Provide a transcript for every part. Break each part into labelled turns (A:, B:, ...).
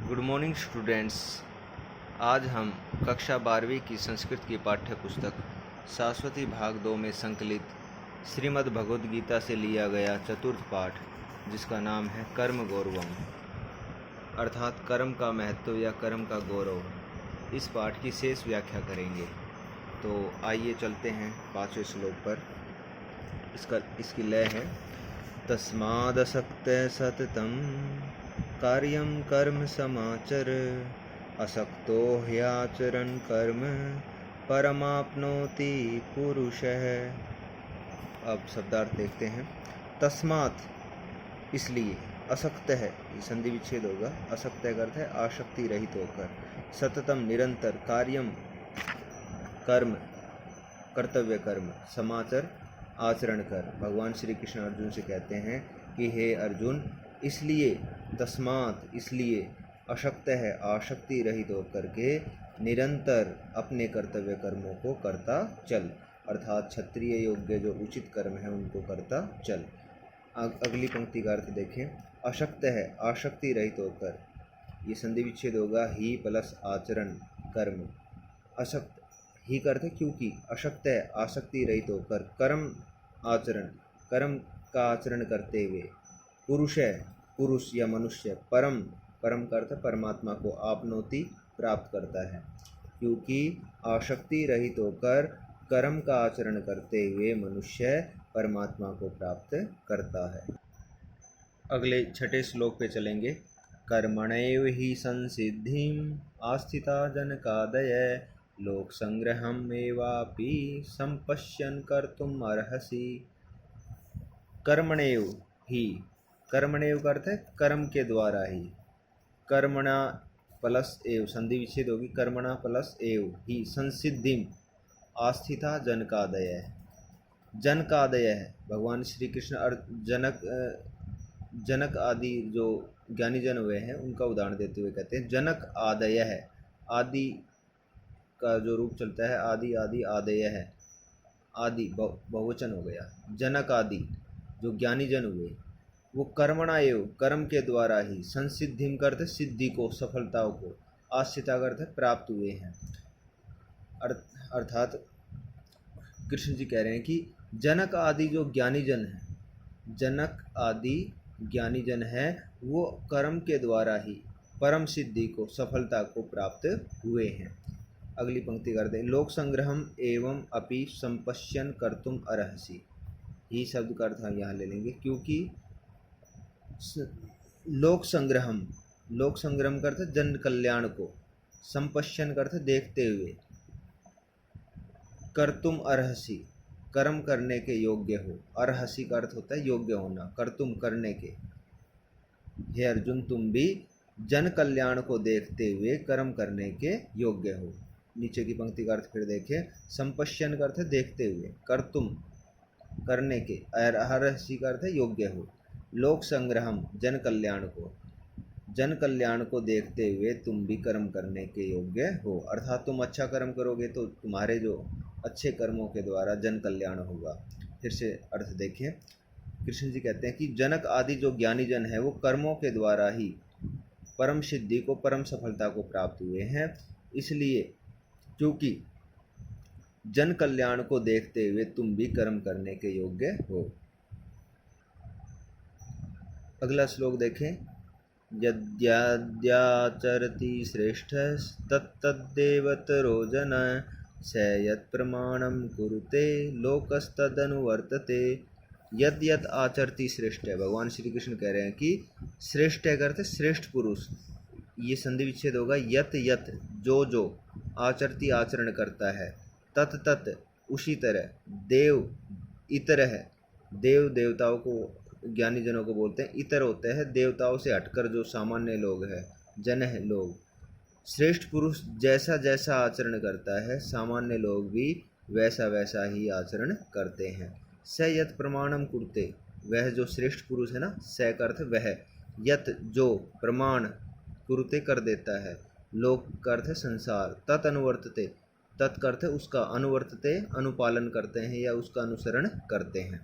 A: Good morning students. आज हम कक्षा 12वीं की संस्कृत की पाठ्य पुस्तक सरस्वती भाग 2 में संकलित श्रीमद् भगवद गीता से लिया गया चतुर्थ पाठ, जिसका नाम है कर्म गौरवम, अर्थात कर्म का महत्व या कर्म का गौरव। इस पाठ की शेष व्याख्या करेंगे। तो आइए चलते हैं 5वें श्लोक पर। इसकी लय है तस्मादसक्त सततं कार्यं कर्म समाचर असक्तो ह्याचरन् कर्म परमाप्नोति पुरुषः। अब शब्दार्थ देखते हैं। तस्मात् इसलिए, असक्त है ये संधि विच्छेद होगा। असक्त का अर्थ है आसक्ति रहित होकर, सततम निरंतर, कार्यम कर्म कर्तव्य कर्म, समाचर आचरण कर। भगवान श्री कृष्ण अर्जुन से कहते हैं कि हे अर्जुन, इसलिए, तस्मात् इसलिए, अशक्त है आसक्ति रहित होकर के निरंतर अपने कर्तव्य कर्मों को करता चल, अर्थात क्षत्रिय योग्य जो उचित कर्म है उनको करता चल। अगली पंक्ति का अर्थ देखें। अशक्त है आसक्ति रहित होकर, ये संधि विच्छेद होगा ही प्लस आचरण कर्म। अशक्त ही का अर्थ है क्योंकि, अशक्त है आसक्ति रहित होकर, कर्म आचरण कर्म का आचरण करते हुए, पुरुष है पुरुष या मनुष्य, परम परम का अर्थ परमात्मा को आपनोति प्राप्त करता है, क्योंकि आसक्ति रहित होकर कर्म का आचरण करते हुए मनुष्य परमात्मा को प्राप्त करता है। अगले छठे श्लोक पे चलेंगे। कर्मणैव हि संसिद्धिम आस्थिता जनकादय लोक संग्रहम एवापि संपश्यन् कर्तुम अर्हसि। कर्मणैव ही, कर्मणैव का अर्थ है कर्म के द्वारा ही, कर्मणा प्लस एव संधि विच्छेद होगी, कर्मणा प्लस एव ही संसिद्धिम आस्थिता जनकादय। जनकादय है भगवान श्री कृष्ण जनक आदि जो ज्ञानी जन हुए हैं उनका उदाहरण देते हुए कहते हैं जनक आदय है। आदि का जो रूप चलता है आदि आदि आदय है, आदि बहुवचन हो गया। जनक आदि जो ज्ञानी जन हुए वो कर्मणा एव कर्म के द्वारा ही, संसिद्धिम करते सिद्धि को, सफलताओं को, आस्थिता करते प्राप्त हुए हैं। अर्थात कृष्ण जी कह रहे हैं कि जनक आदि जो ज्ञानी जन है, जनक आदि ज्ञानी जन है, वो कर्म के द्वारा ही परम सिद्धि को, सफलता को प्राप्त हुए हैं। अगली पंक्ति कर दें। लोक संग्रहम एवं अपि संपश्यन कर्तुम अर्हसि। ये शब्द का अर्थ हम यहाँ ले लेंगे, क्योंकि लोक संग्रहम, लोक संग्रहम का अर्थ जन कल्याण को, संपश्यन का अर्थ देखते हुए, कर्तुम अर्हसि कर्म करने के योग्य हो। अर्हसि का अर्थ होता है योग्य होना, कर्तुम करने के। हे अर्जुन, तुम भी जन कल्याण को देखते हुए कर्म करने के योग्य हो। नीचे की पंक्ति का अर्थ फिर देखें। संपश्यन का अर्थ है देखते हुए, कर्तुम करने के, अर्हसि का अर्थ है योग्य हो। लोक संग्रहम जन कल्याण को, जन कल्याण को देखते हुए तुम भी कर्म करने के योग्य हो, अर्थात तुम अच्छा कर्म करोगे तो तुम्हारे जो अच्छे कर्मों के द्वारा जन कल्याण होगा। फिर से अर्थ देखें। कृष्ण जी कहते हैं कि जनक आदि जो ज्ञानी जन है वो कर्मों के द्वारा ही परम सिद्धि को, परम सफलता को प्राप्त हुए हैं, इसलिए क्योंकि जन कल्याण को देखते हुए तुम भी कर्म करने के योग्य हो। अगला श्लोक देखें। यद्याचरति श्रेष्ठस्तत्तद्देवतरो जनः स यत्प्रमाणं कुरुते लोकस्तदनुवर्तते। यद यद आचरति श्रेष्ठ है, भगवान श्री कृष्ण कह रहे हैं कि श्रेष्ठ है करते श्रेष्ठ पुरुष, ये संधि विच्छेद होगा। यत यत जो जो, आचरति आचरण करता है, तत् तत् उसी तरह, देव इतर है, देव देवताओं को, ज्ञानी जनों को बोलते हैं। इतर होते हैं देवताओं से हटकर जो सामान्य लोग हैं, जन है लोग। श्रेष्ठ पुरुष जैसा जैसा आचरण करता है, सामान्य लोग भी वैसा वैसा ही आचरण करते हैं। स यत प्रमाणम कुरुते, वह जो श्रेष्ठ पुरुष है ना, स का अर्थ वह, यत जो, प्रमाण कुरुते कर देता है, लोक का अर्थ है संसार, तत् अनुवर्तते, तत् का अर्थ है उसका, अनुवर्तते अनुपालन करते हैं या उसका अनुसरण करते हैं।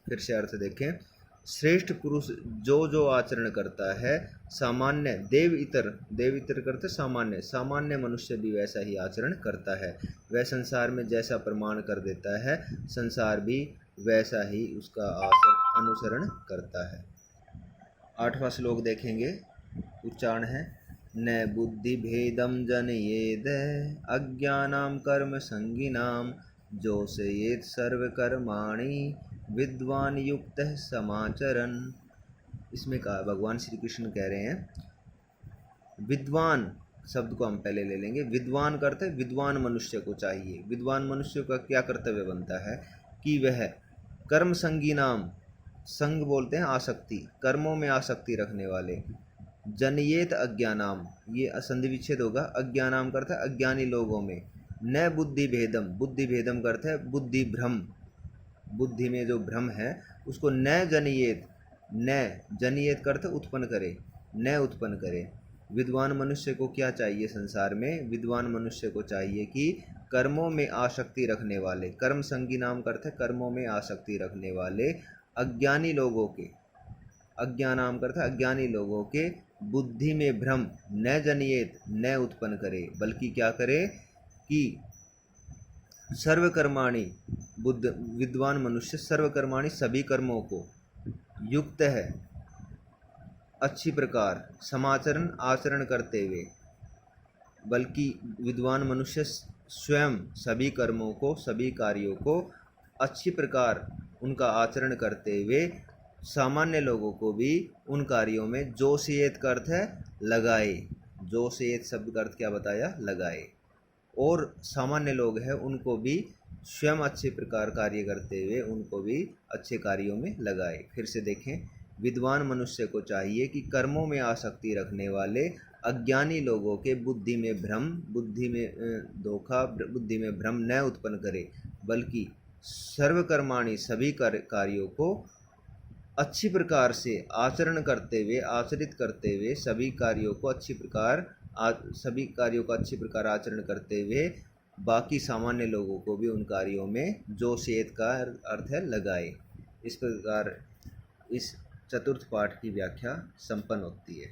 A: फिर से अर्थ देखें। श्रेष्ठ पुरुष जो आचरण करता है, सामान्य देव इतर करते सामान्य, सामान्य मनुष्य भी वैसा ही आचरण करता है। वह संसार में जैसा प्रमाण कर देता है, संसार भी वैसा ही उसका अनुसरण करता है। 8वां श्लोक देखेंगे, उच्चारण है, न बुद्धि भेदम जनयेद अज्ञानाम कर्म संगिनाम जोषयेत सर्व कर्माणि विद्वान युक्त समाचरन। इसमें कहा, भगवान श्री कृष्ण कह रहे हैं, विद्वान शब्द को हम पहले ले लेंगे। विद्वान करते विद्वान मनुष्य को चाहिए। विद्वान मनुष्य का क्या कर्तव्य बनता है कि वह कर्म संगी नाम, संग बोलते हैं आसक्ति, कर्मों में आसक्ति रखने वाले, जनयेत अज्ञानाम, ये संधि विच्छेद होगा, अज्ञानाम करता है अज्ञानी लोगों में, न बुद्धि भेदम, बुद्धि भेदम करता है बुद्धि भ्रम, बुद्धि में जो भ्रम है उसको न जनयेत, न जनयेत करते उत्पन्न करे, न उत्पन्न करे। विद्वान मनुष्य को क्या चाहिए संसार में? विद्वान मनुष्य को चाहिए कि कर्मों में आसक्ति रखने वाले, कर्म संगी नाम करते कर्मों में आसक्ति रखने वाले अज्ञानी लोगों के, अज्ञानाम करते अज्ञानी लोगों के बुद्धि में भ्रम न जनयेत, न उत्पन्न करे, बल्कि क्या करे कि सर्वकर्माणि, विद्वान मनुष्य सर्वकर्माणि सभी कर्मों को युक्त है अच्छी प्रकार, समाचरण आचरण करते हुए, बल्कि विद्वान मनुष्य स्वयं सभी कर्मों को, सभी कार्यों को अच्छी प्रकार उनका आचरण करते हुए सामान्य लोगों को भी उन कार्यों में जोशयेत का अर्थ है लगाए, जोशयेत शब्द का अर्थ क्या बताया? लगाए। और सामान्य लोग हैं उनको भी स्वयं अच्छे प्रकार कार्य करते हुए उनको भी अच्छे कार्यों में लगाए। फिर से देखें, विद्वान मनुष्य को चाहिए कि कर्मों में आसक्ति रखने वाले अज्ञानी लोगों के बुद्धि में भ्रम, बुद्धि में धोखा, बुद्धि में भ्रम न उत्पन्न करे, बल्कि सर्वकर्माणि सभी कार्यों को अच्छी प्रकार से आचरण करते हुए, आचरित करते हुए, सभी कार्यों को अच्छी प्रकार आचरण करते हुए बाकी सामान्य लोगों को भी उन कार्यों में जोशयेत का अर्थ है लगाए। इस प्रकार इस चतुर्थ पाठ की व्याख्या संपन्न होती है।